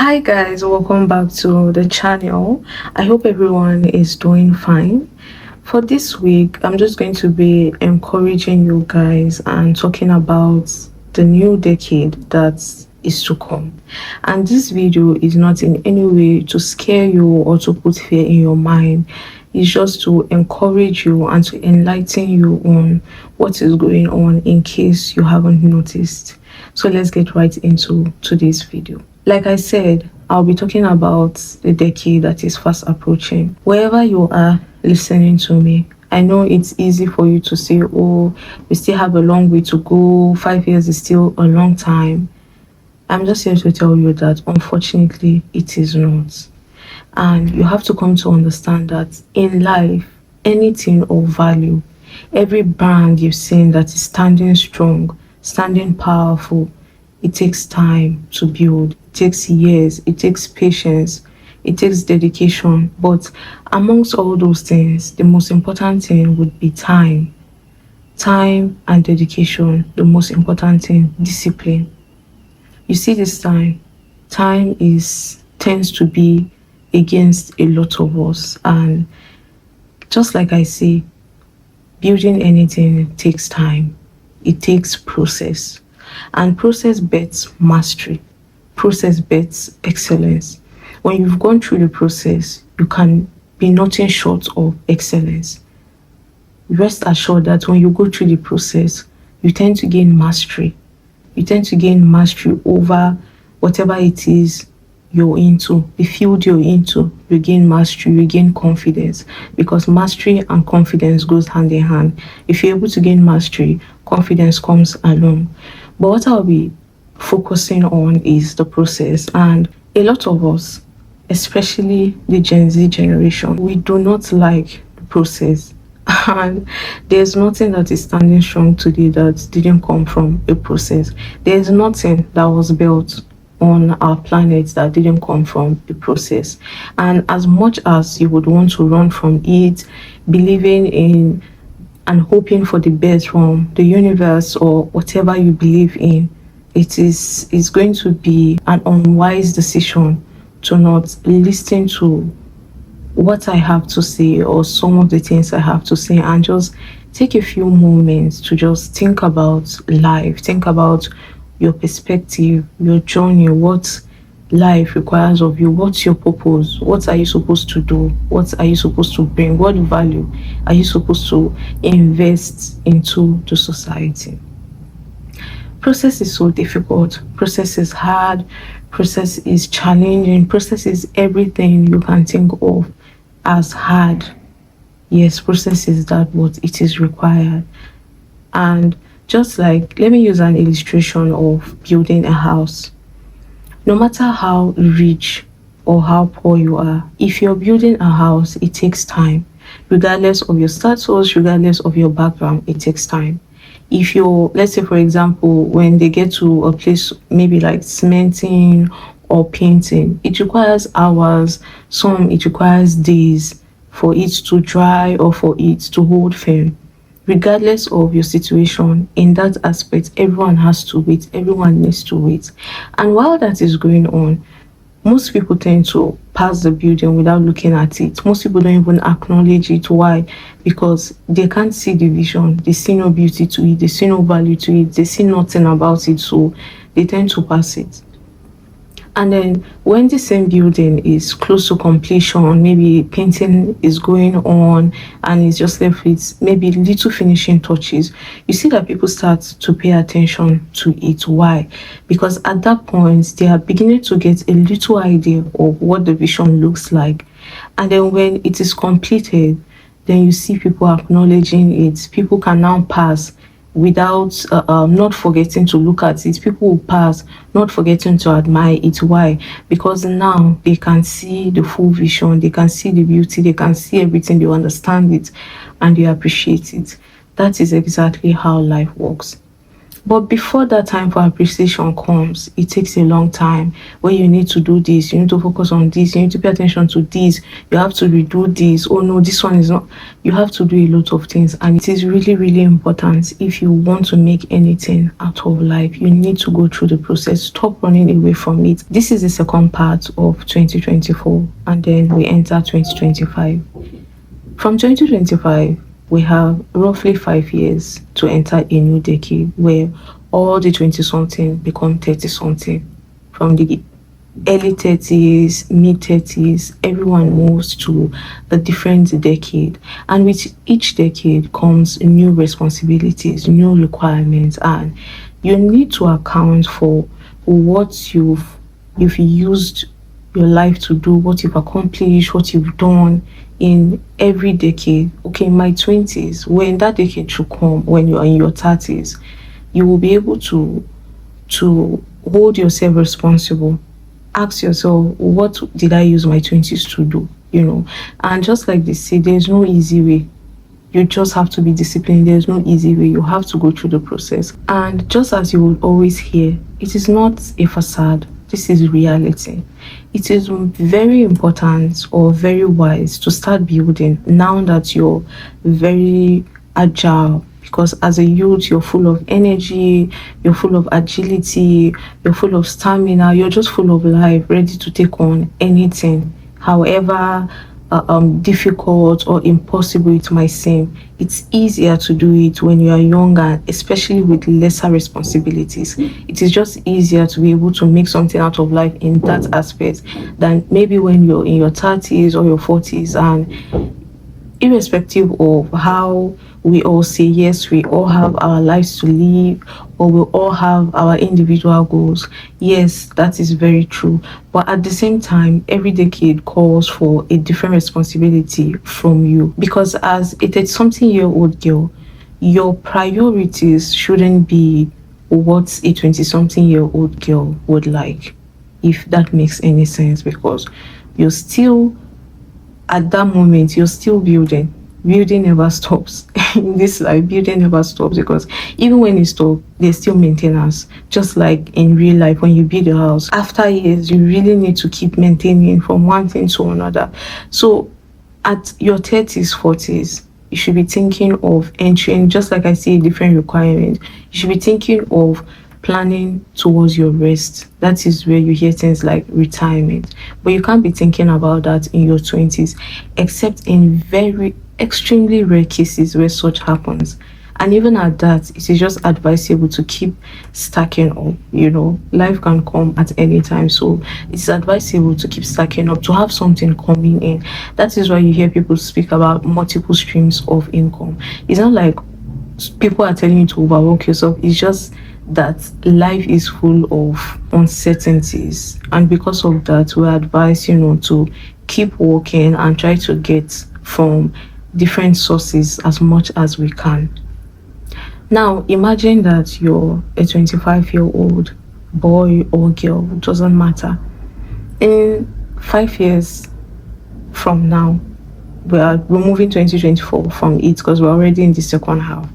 Hi guys, welcome back to the channel. I hope everyone is doing fine. For this week, I'm just going to be encouraging you guys and talking about the new decade that is to come. And this video is not in any way to scare you or to put fear in your mind. It's just to encourage you and to enlighten you on what is going on in case you haven't noticed. So let's get right into today's video. Like I said, I'll be talking about the decade that is fast approaching. Wherever you are listening to me, I know it's easy for you to say, oh, we still have a long way to go. 5 years is still a long time. I'm just here to tell you that unfortunately, it is not. And you have to come to understand that in life, anything of value, every brand you've seen that is standing strong, standing powerful, it takes time to build. It takes years. It takes patience. It takes dedication. But amongst all those things, the most important thing would be time. Time and dedication. The most important thing, discipline. You see this time tends to be against a lot of us. And just like I say, building anything takes time. It takes process. And process bets mastery. Process bets excellence. When you've gone through the process, you can be nothing short of excellence. Rest assured that when you go through the process, you tend to gain mastery. You tend to gain mastery over whatever it is you're into, the field you're into. You gain mastery, you gain confidence, because mastery and confidence goes hand in hand. If you're able to gain mastery, confidence comes along. But what I'll be focusing on is the process. And a lot of us, especially the Gen Z generation, we do not like the process. And there's nothing that is standing strong today that didn't come from a process. There's nothing that was built on our planet that didn't come from the process. And as much as you would want to run from it, believing in and hoping for the best from the universe or whatever you believe in, it's going to be an unwise decision to not listen to what I have to say or some of the things I have to say, and just take a few moments to just think about life, think about your perspective, your journey, what life requires of you, what's your purpose, what are you supposed to do, what are you supposed to bring, what value are you supposed to invest into the society. Process is so difficult, process is hard, process is challenging, process is everything you can think of as hard. Yes, process is that, what it is required. And just like, let me use an illustration of building a house. No matter how rich or how poor you are, if you're building a house, it takes time. Regardless of your status, regardless of your background, it takes time. If you're, let's say for example, when they get to a place, maybe like cementing or painting, it requires hours, some it requires days for it to dry or for it to hold firm. Regardless of your situation, in that aspect, everyone has to wait, everyone needs to wait. And while that is going on, most people tend to pass the building without looking at it. Most people don't even acknowledge it. Why? Because they can't see the vision, they see no beauty to it, they see no value to it, they see nothing about it, so they tend to pass it. And then when the same building is close to completion, maybe painting is going on and it's just left with maybe little finishing touches, you see that people start to pay attention to it. Why? Because at that point, they are beginning to get a little idea of what the vision looks like. And then when it is completed, then you see people acknowledging it. People can now pass without not forgetting to look at it. People will pass not forgetting to admire it. Why? Because now they can see the full vision, they can see the beauty, they can see everything, they understand it, and they appreciate it. That is exactly how life works. But before that time for appreciation comes, it takes a long time where you need to do this, you need to focus on this, you need to pay attention to this, you have to redo this. Oh no, this one is not. You have to do a lot of things, and it is really, really important. If you want to make anything out of life, you need to go through the process. Stop running away from it. This is the second part of 2024, and then we enter 2025. From 2025, we have roughly 5 years to enter a new decade where all the 20 something become 30 something. From the early 30s, mid 30s, everyone moves to a different decade. And with each decade comes new responsibilities, new requirements, and you need to account for what you've used your life to do, what you've accomplished, what you've done in every decade. Okay, in my 20s, when that decade should come, when you're in your 30s, you will be able to hold yourself responsible. Ask yourself, what did I use my 20s to do? And just like they say, there's no easy way. You just have to be disciplined. There's no easy way. You have to go through the process. And just as you will always hear, it is not a facade. This is reality. It is very important or very wise to start building now that you're very agile, because as a youth, you're full of energy, you're full of agility, you're full of stamina, you're just full of life, ready to take on anything. However difficult or impossible it might seem, it's easier to do it when you are younger, especially with lesser responsibilities. It is just easier to be able to make something out of life in that aspect than maybe when you're in your 30s or your 40s. And irrespective of how we all say, yes, we all have our lives to live, or we all have our individual goals. Yes, that is very true. But at the same time, every decade calls for a different responsibility from you. Because as a 30-something-year-old girl, your priorities shouldn't be what a 20-something-year-old girl would like, if that makes any sense. Because you're still, at that moment, you're still building. Building never stops. In this life, building never stops, because even when you stop, there's still maintenance. Just like in real life, when you build a house, after years, you really need to keep maintaining from one thing to another. So at your 30s, 40s, you should be thinking of entering, just like I say, different requirements. You should be thinking of planning towards your rest. That is where you hear things like retirement. But you can't be thinking about that in your 20s, except in very extremely rare cases where such happens. And even at that, it is just advisable to keep stacking up. Life can come at any time. So it's advisable to keep stacking up, to have something coming in. That is why you hear people speak about multiple streams of income. It's not like people are telling you to overwork yourself. It's just that life is full of uncertainties, and because of that, we advise to keep working and try to get from different sources as much as we can. Now imagine that you're a 25-year-old boy or girl, it doesn't matter. In 5 years from now, we're moving 2024 from it, because we're already in the second half.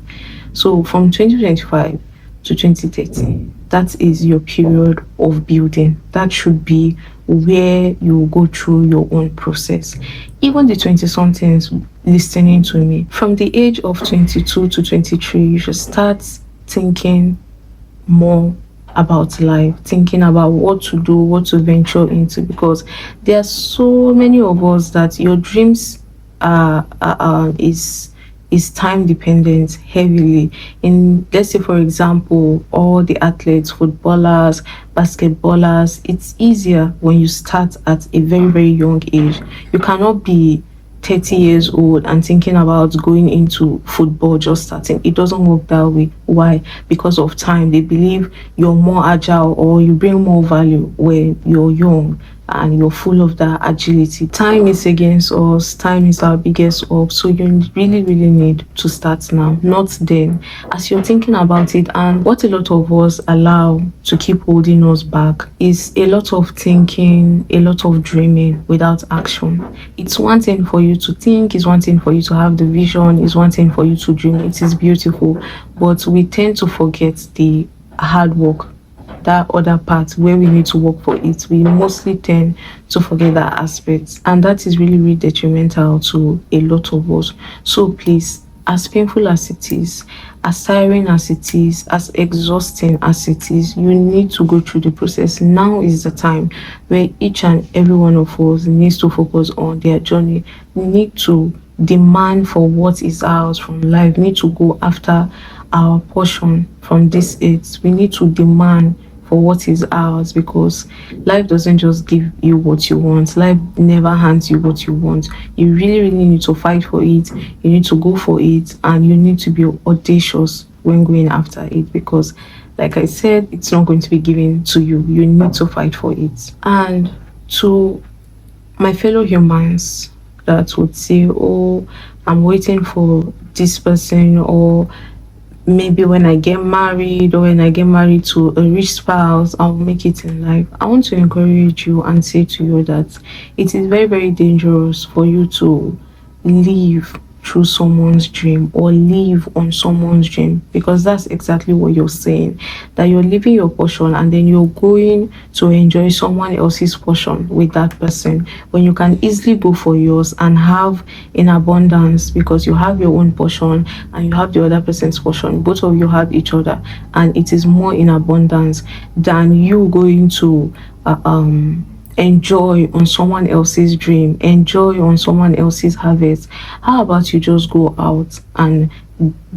So from 2025 to 2030, that is your period of building. That should be where you go through your own process. Even the 20 somethings listening to me, from the age of 22 to 23, you should start thinking more about life, thinking about what to do, what to venture into, because there are so many of us that your dreams is time dependent heavily. In, let's say for example, all the athletes, footballers, basketballers, it's easier when you start at a very, very young age. You cannot be 30 years old and thinking about going into football just starting. It doesn't work that way. Why? Because of time. They believe you're more agile or you bring more value when you're young. and you're full of that agility. Time is against us, time is our biggest hope. So you really, really need to start now, not then. As you're thinking about it, and what a lot of us allow to keep holding us back is a lot of thinking, a lot of dreaming without action. It's one thing for you to think, it's one thing for you to have the vision, it's one thing for you to dream. It is beautiful, but we tend to forget the hard work, that other part where we need to work for it. We mostly tend to forget that aspect, and that is really, really detrimental to a lot of us. So please, as painful as it is, as tiring as it is, as exhausting as it is, you need to go through the process. Now is the time where each and every one of us needs to focus on their journey. We need to demand for what is ours from life. We need to go after our portion from this earth. We need to demand for what is ours, because life doesn't just give you what you want. Life never hands you what you want. You really, really need to fight for it. You need to go for it, and you need to be audacious when going after it, because like I said, it's not going to be given to you. You need to fight for it. And to my fellow humans that would say, oh, I'm waiting for this person, or maybe when I get married, or when I get married to a rich spouse, I'll make it in life. I want to encourage you and say to you that it is very, very dangerous for you to live through someone's dream or live on someone's dream, because that's exactly what you're saying, that you're living your portion and then you're going to enjoy someone else's portion with that person, when you can easily go for yours and have in abundance, because you have your own portion and you have the other person's portion. Both of you have each other, and it is more in abundance than you going to enjoy on someone else's dream, enjoy on someone else's harvest. How about you just go out and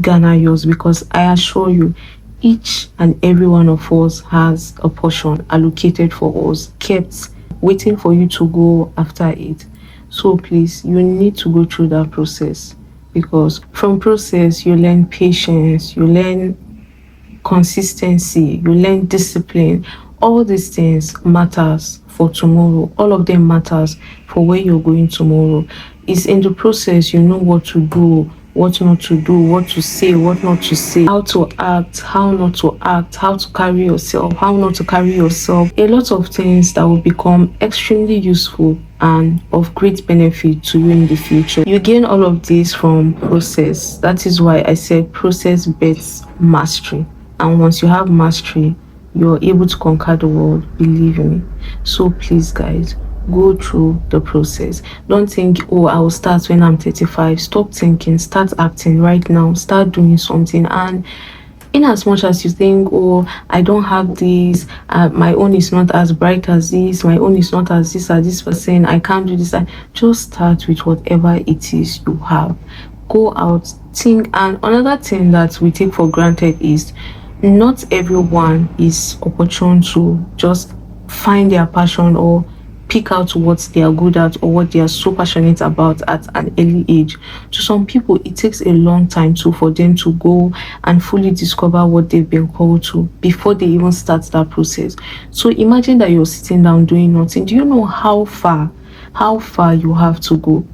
garner yours? Because I assure you, each and every one of us has a portion allocated for us, kept waiting for you to go after it. So please, you need to go through that process, because from process you learn patience, you learn consistency, you learn discipline. All these things matters for tomorrow. All of them matters for where you're going tomorrow. It's in the process you know what to do, what not to do, what to say, what not to say, how to act, how not to act, how to carry yourself, how not to carry yourself. A lot of things that will become extremely useful and of great benefit to you in the future. You gain all of this from process. That is why I said process bets mastery. And once you have mastery, you're able to conquer the world, believe me. So please, guys, go through the process. Don't think, oh, I will start when I'm 35. Stop thinking, start acting right now, start doing something. And in as much as you think, oh, I don't have this, my own is not as bright as this, my own is not as this person, I can't do this, just start with whatever it is you have. Go out, think. And another thing that we take for granted is not everyone is opportune to just find their passion or pick out what they are good at or what they are so passionate about at an early age. To some people, it takes a long time for them to go and fully discover what they've been called to before they even start that process. So imagine that you're sitting down doing nothing. Do you know how far you have to go?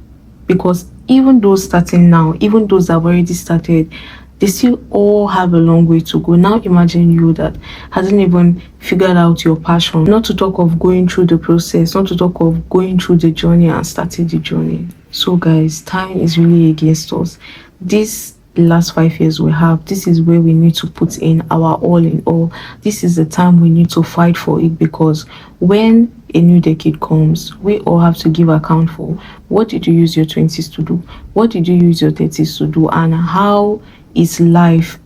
Because even those starting now, even those that have already started, they still all have a long way to go. Now imagine you that hasn't even figured out your passion, not to talk of going through the process, not to talk of going through the journey and starting the journey. So guys, time is really against us. This last 5 years we have, this is where we need to put in our all in all. This is the time we need to fight for it, because when a new decade comes, we all have to give account for what did you use your 20s to do, what did you use your 30s to do, and how is life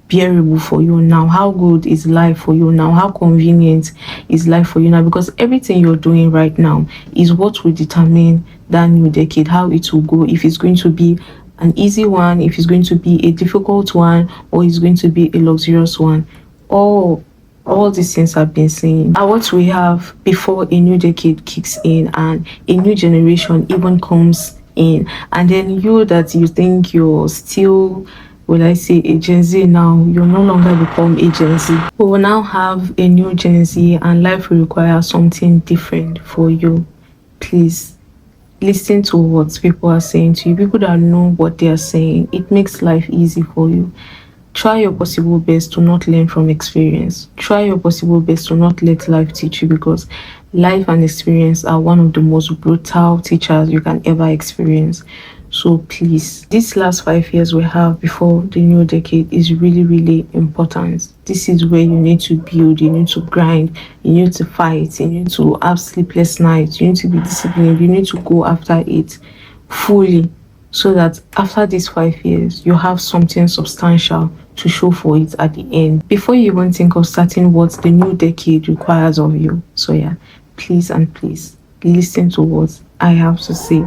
bearable for you now? How good is life for you now? How convenient is life for you now? Because everything you're doing right now is what will determine that new decade, how it will go, if it's going to be an easy one, if it's going to be a difficult one, or it's going to be a luxurious one. All these things have been seen, and what we have before a new decade kicks in and a new generation even comes in. And then you that you think you're still will I say, a Gen Z now. You'll no longer become a Gen Z. We will now have a new Gen Z, and life will require something different for you. Please listen to what people are saying to you. People that know what they are saying, it makes life easy for you. Try your possible best to not learn from experience. Try your possible best to not let life teach you, because life and experience are one of the most brutal teachers you can ever experience. So please, these last 5 years we have before the new decade is really, really important. This is where you need to build, you need to grind, you need to fight, you need to have sleepless nights, you need to be disciplined, you need to go after it fully, so that after these 5 years, you have something substantial to show for it at the end, before you even think of starting what the new decade requires of you. So yeah, please and please listen to what I have to say.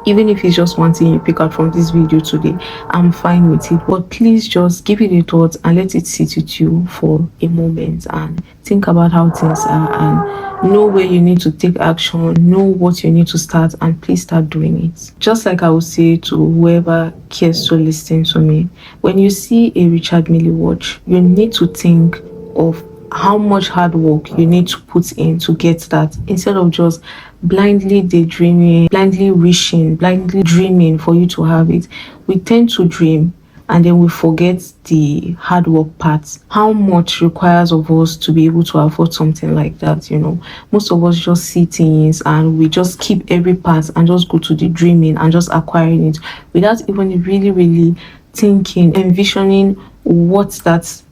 Even if it's just one thing you pick out from this video today, I'm fine with it. But please just give it a thought and let it sit with you for a moment and think about how things are, and know where you need to take action, know what you need to start, and please start doing it. Just like I would say to whoever cares to listen to me, when you see a Richard Mille watch, you need to think of how much hard work you need to put in to get that, instead of just blindly daydreaming, blindly wishing, blindly dreaming for you to have it. We tend to dream and then we forget the hard work part, how much requires of us to be able to afford something like that. Most of us just see things and we just keep every part and just go to the dreaming and just acquiring it without even really, really thinking, envisioning what that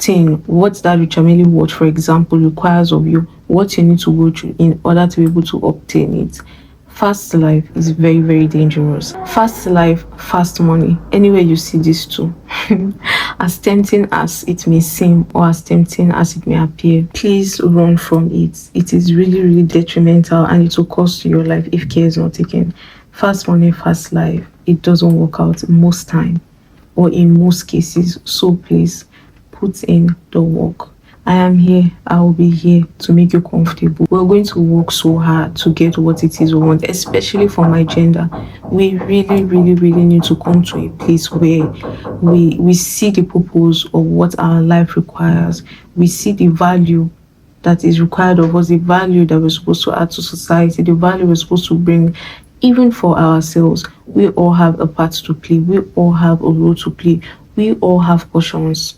Richard Mille watch, for example, requires of you, what you need to go through in order to be able to obtain it. Fast life is very, very dangerous. Fast life, fast money. Anywhere you see these two, as tempting as it may seem or as tempting as it may appear, please run from it. It is really, really detrimental, and it will cost you your life if care is not taken. Fast money, fast life, it doesn't work out most time or in most cases. So please, put in the work. I am here. I will be here to make you comfortable. We're going to work so hard to get what it is we want, especially for my gender. We really, really, really need to come to a place where we see the purpose of what our life requires. We see the value that is required of us, the value that we're supposed to add to society, the value we're supposed to bring even for ourselves. We all have a part to play. We all have a role to play. We all have portions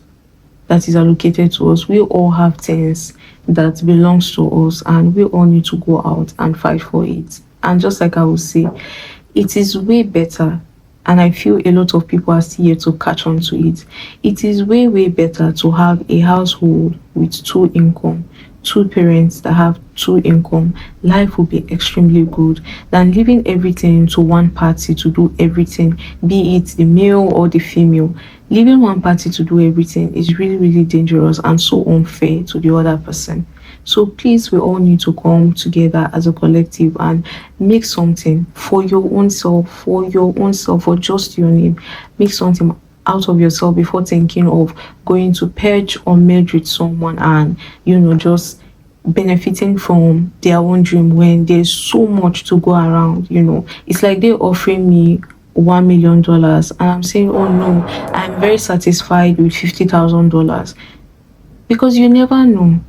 that is allocated to us. We all have things that belongs to us, and we all need to go out and fight for it. And just like I would say, it is way better, and I feel a lot of people are still here to catch on to it. It is way, way better to have a household with two income, two parents that have two income. Life will be extremely good than leaving everything to one party to do everything, be it the male or the female. Leaving one party to do everything is really, really dangerous and so unfair to the other person. So please, we all need to come together as a collective and make something for your own self, for just your name. Make something out of yourself before thinking of going to purge or merge with someone and just benefiting from their own dream when there's so much to go around. It's like they're offering me $1 million and I'm saying, oh no, I'm very satisfied with $50,000, because you never know.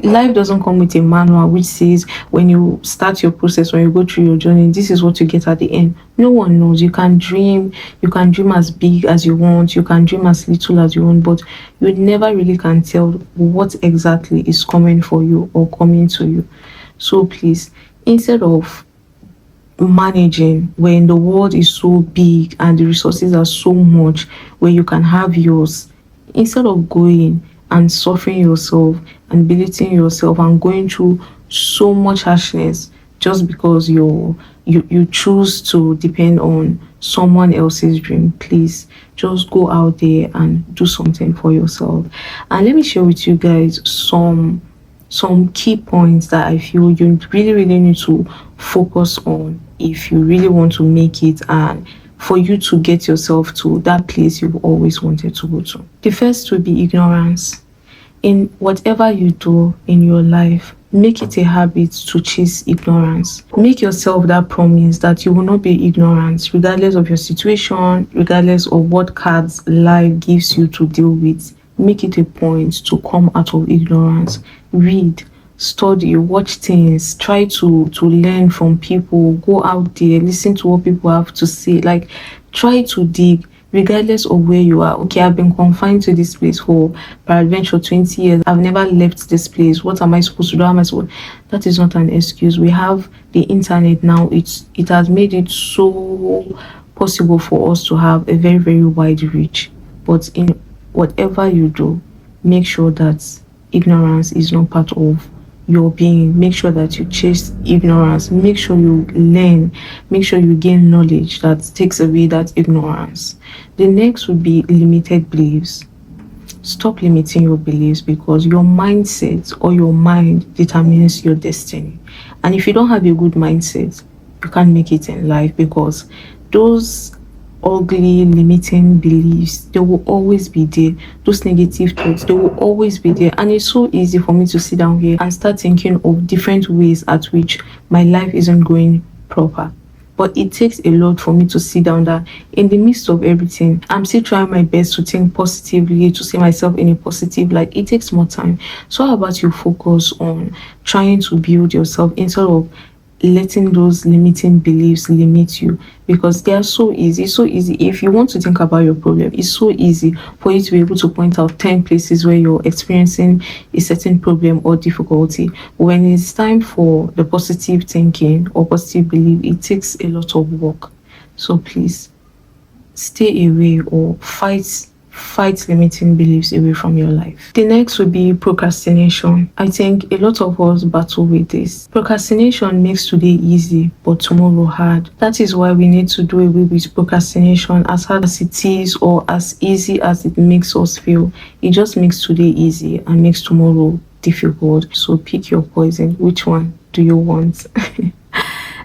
Life doesn't come with a manual which says when you start your process, when you go through your journey, this is what you get at the end. No one knows. You can dream as big as you want, you can dream as little as you want, but you never really can tell what exactly is coming for you or coming to you. So please, instead of managing when the world is so big and the resources are so much where you can have yours, instead of going and suffering yourself and belittling yourself and going through so much harshness just because you choose to depend on someone else's dream, please just go out there and do something for yourself. And let me share with you guys some key points that I feel you really, really need to focus on if you really want to make it and for you to get yourself to that place you've always wanted to go to. The first will be ignorance. In whatever you do in your life, Make it a habit to chase ignorance. Make yourself that promise that you will not be ignorant, regardless of your situation, regardless of what cards life gives you to deal with. Make it a point to come out of ignorance. Read, study, watch things, try to learn from people, go out there, listen to what people have to say. Like, try to dig regardless of where you are. Okay, I've been confined to this place for peradventure 20 years. I've never left this place. What am I supposed to do? How am I supposed? That is not an excuse. We have the internet now. It has made it so possible for us to have a very, very wide reach. But in whatever you do, make sure that ignorance is not part of your being. Make sure that you chase ignorance. Make sure you learn. Make sure you gain knowledge that takes away that ignorance. The next would be limited beliefs. Stop limiting your beliefs, because your mindset or your mind determines your destiny. And if you don't have a good mindset, you can't make it in life, because those ugly limiting beliefs, they will always be there. Those negative thoughts, they will always be there. And it's so easy for me to sit down here and start thinking of different ways at which my life isn't going proper. But it takes a lot for me to sit down that in the midst of everything, I'm still trying my best to think positively, to see myself in a positive light. It takes more time. So how about you focus on trying to build yourself instead of letting those limiting beliefs limit you, because they are so easy. It's so easy. If you want to think about your problem, it's so easy for you to be able to point out 10 places where you're experiencing a certain problem or difficulty. When it's time for the positive thinking or positive belief, it takes a lot of work. So please stay away or fight limiting beliefs away from your life. The next would be procrastination. I think a lot of us battle with this. Procrastination makes today easy, but tomorrow hard. That is why we need to do away with procrastination, as hard as it is or as easy as it makes us feel. It just makes today easy and makes tomorrow difficult. So pick your poison. Which one do you want?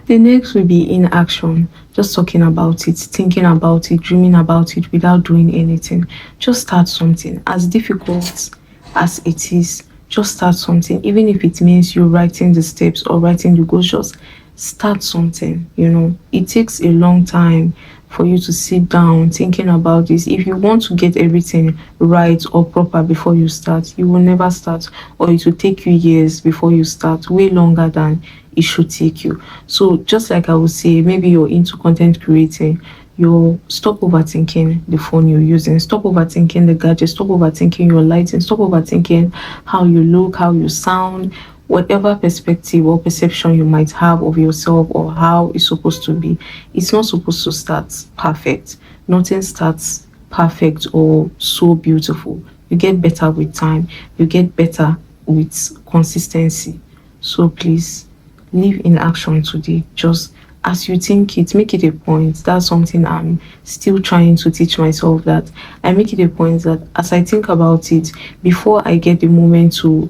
The next will be inaction. Just talking about it, thinking about it, dreaming about it without doing anything. Just start something. As difficult as it is, just start something. Even if it means you writing the steps or writing the goals, just start something. It takes a long time for you to sit down thinking about this. If you want to get everything right or proper before you start, you will never start, or it will take you years before you start, way longer than it should take you. So just like I would say, maybe you're into content creating, you stop overthinking the phone you're using, stop overthinking the gadget, stop overthinking your lighting, stop overthinking how you look, how you sound, whatever perspective or perception you might have of yourself or how it's supposed to be. It's not supposed to start perfect. Nothing starts perfect or so beautiful. You get better with time. You get better with consistency. So please, live in action today. Just as you think it, make it a point. That's something I'm still trying to teach myself, that I make it a point that as I think about it, before I get the moment to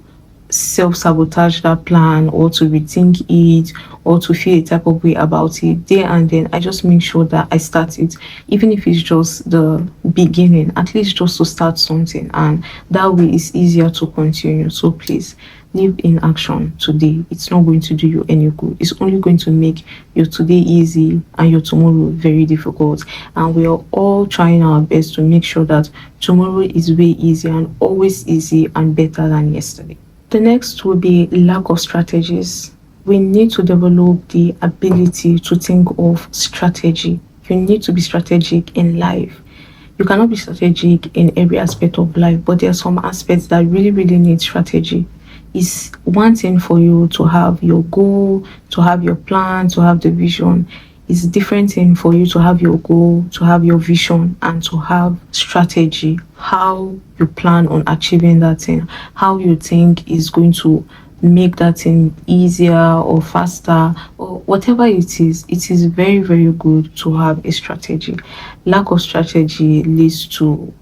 self-sabotage that plan or to rethink it or to feel a type of way about it, there and then I just make sure that I start it, even if it's just the beginning, at least just to start something, and that way it's easier to continue. So please, live in action today. It's not going to do you any good. It's only going to make your today easy and your tomorrow very difficult. And we are all trying our best to make sure that tomorrow is way easier and always easy and better than yesterday. The next will be lack of strategies. We need to develop the ability to think of strategy. You need to be strategic in life. You cannot be strategic in every aspect of life, but there are some aspects that really, really need strategy. It's one thing for you to have your goal, to have your plan, to have the vision. It's a different thing for you to have your goal, to have your vision, and to have strategy, how you plan on achieving that thing, how you think is going to make that thing easier or faster or whatever it is. It is very, very good to have a strategy. Lack of strategy leads to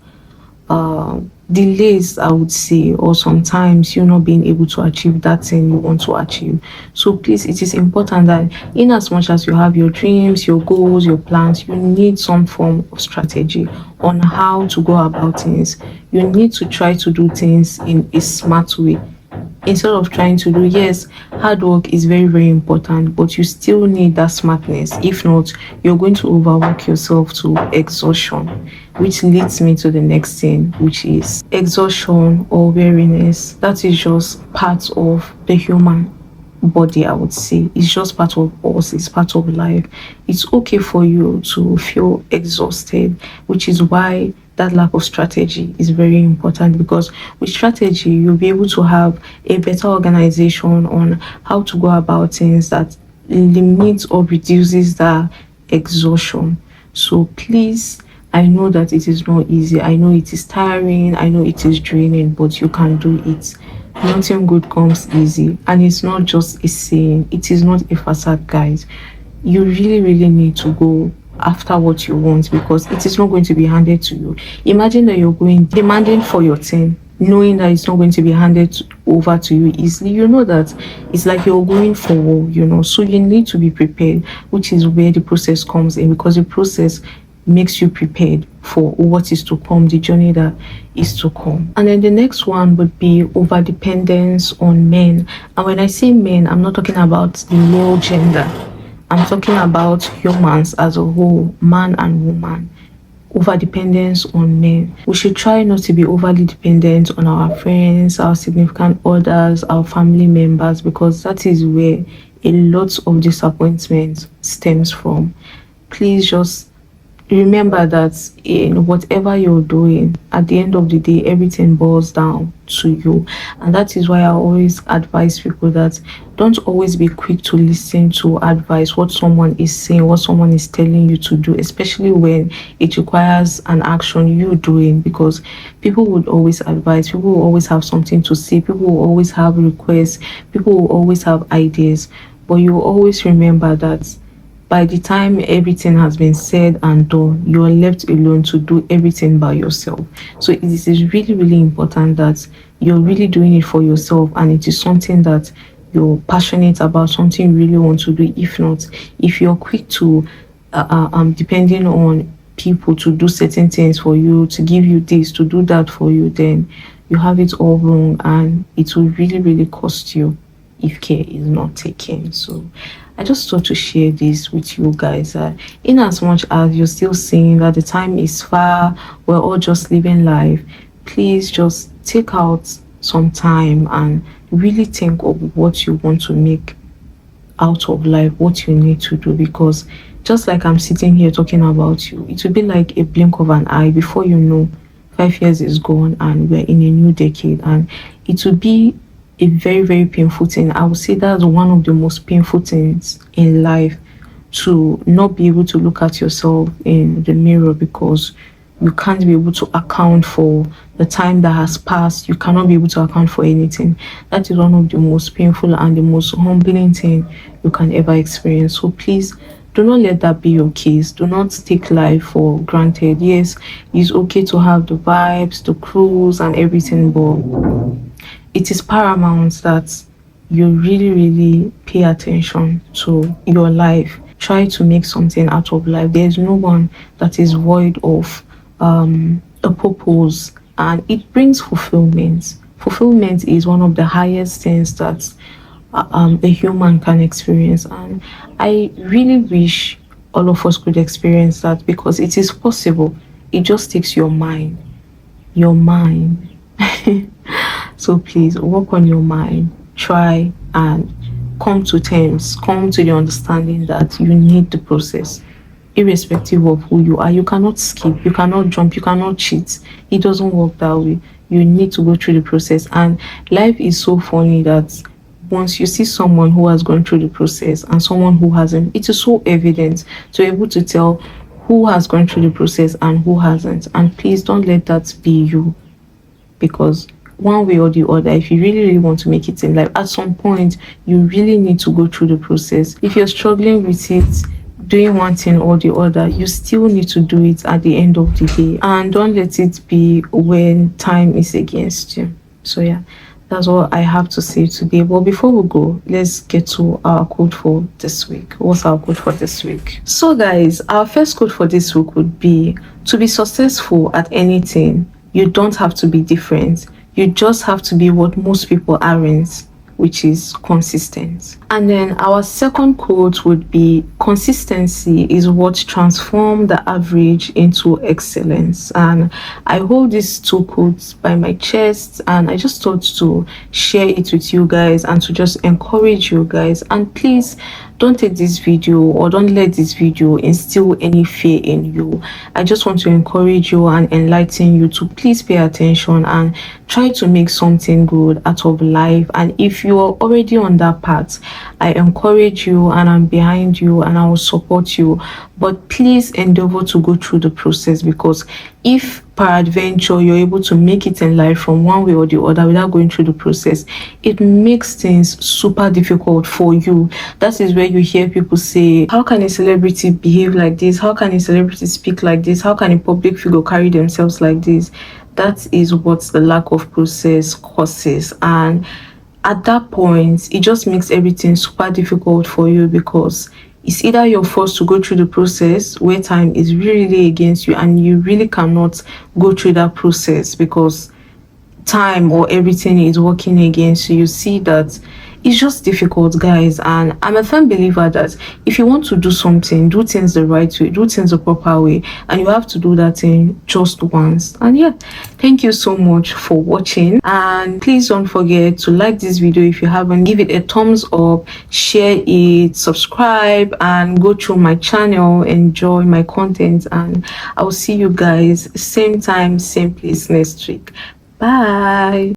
delays, I would say, or sometimes you're not being able to achieve that thing you want to achieve. So please, it is important that in as much as you have your dreams, your goals, your plans, you need some form of strategy on how to go about things. You need to try to do things in a smart way. instead of trying to do. Yes, hard work is very, very important, but you still need that smartness. If not, you're going to overwork yourself to exhaustion, which leads me to the next thing, which is exhaustion or weariness. That is just part of the human body. I would say it's just part of us, it's part of life. It's okay for you to feel exhausted, which is why that lack of strategy is very important, because with strategy you'll be able to have a better organization on how to go about things that limits or reduces the exhaustion. So please, I know that it is not easy, I know it is tiring, I know it is draining, but you can do it. Nothing good comes easy, and it's not just a saying, it is not a facade, guys. You really, really need to go after what you want, because it is not going to be handed to you. Imagine that you're going demanding for your thing, knowing that it's not going to be handed over to you easily. You know that it's like you're going for war, so you need to be prepared, which is where the process comes in, because the process makes you prepared for what is to come, the journey that is to come. And then the next one would be over dependence on men. And when I say men, I'm not talking about the male gender, I'm talking about humans as a whole, man and woman. Over dependence on men. We should try not to be overly dependent on our friends, our significant others, our family members, because that is where a lot of disappointment stems from. Please just remember that in whatever you're doing, at the end of the day, everything boils down to you. And that is why I always advise people that don't always be quick to listen to advice, what someone is saying, what someone is telling you to do, especially when it requires an action you doing, because people would always advise, people will always have something to say, people will always have requests, people will always have ideas, but you will always remember that by the time everything has been said and done, you are left alone to do everything by yourself. So it is really, really important that you're really doing it for yourself, and it is something that you're passionate about, something you really want to do. If not, if you're quick to depending on people to do certain things for you, to give you this, to do that for you, then you have it all wrong, and it will really, really cost you if care is not taken. So I just thought to share this with you guys. In as much as you're still seeing that the time is far, we're all just living life, please just take out some time and really think of what you want to make out of life, what you need to do, because just like I'm sitting here talking about you, it will be like a blink of an eye. Before you know, 5 years is gone and we're in a new decade, and it will be a very, very painful thing. I would say that's one of the most painful things in life, to not be able to look at yourself in the mirror, because you can't be able to account for the time that has passed. You cannot be able to account for anything. That is one of the most painful and the most humbling thing you can ever experience. So please do not let that be your case. Do not take life for granted. Yes, it's okay to have the vibes, the cruise and everything, but it is paramount that you really, really pay attention to your life. Try to make something out of life. There's no one that is void of a purpose, and it brings fulfillment. Fulfillment is one of the highest things that a human can experience, and I really wish all of us could experience that, because it is possible. It just takes your mind. Your mind. So please work on your mind. Try and come to terms, come to the understanding that you need the process, irrespective of who you are. You cannot skip, you cannot jump, you cannot cheat. It doesn't work that way. You need to go through the process. And life is so funny that once you see someone who has gone through the process and someone who hasn't, it is so evident to be able to tell who has gone through the process and who hasn't. And please don't let that be you, because one way or the other, if you really, really want to make it in life, at some point you really need to go through the process. If you're struggling with it, doing one thing or the other, you still need to do it at the end of the day, and don't let it be when time is against you. So yeah, that's all I have to say today. But before we go, let's get to our quote for this week. What's our quote for this week? So guys, our first quote for this week would be, to be successful at anything, you don't have to be different, You just have to be what most people aren't, which is consistent. And then our second quote would be, consistency is what transforms the average into excellence. And I hold these two quotes by my chest, and I just thought to share it with you guys and to just encourage you guys. And please don't take this video, or don't let this video instill any fear in you. I just want to encourage you and enlighten you to please pay attention and try to make something good out of life. And if you are already on that path, I encourage you and I'm behind you and I will support you. But please endeavor to go through the process, because if peradventure you're able to make it in life from one way or the other without going through the process, it makes things super difficult for you. That is where you hear people say, how can a celebrity behave like this? How can a celebrity speak like this? How can a public figure carry themselves like this? That is what the lack of process causes. And at that point, it just makes everything super difficult for you, because it's either you're forced to go through the process where time is really against you and you really cannot go through that process because time or everything is working against you. You see that it's just difficult, guys. And I'm a firm believer that if you want to do something, do things the right way, do things the proper way, and you have to do that thing just once. And yeah, thank you so much for watching, and please don't forget to like this video if you haven't. Give it a thumbs up, share it, subscribe, and go through my channel, enjoy my content, and I'll see you guys same time, same place next week. Bye.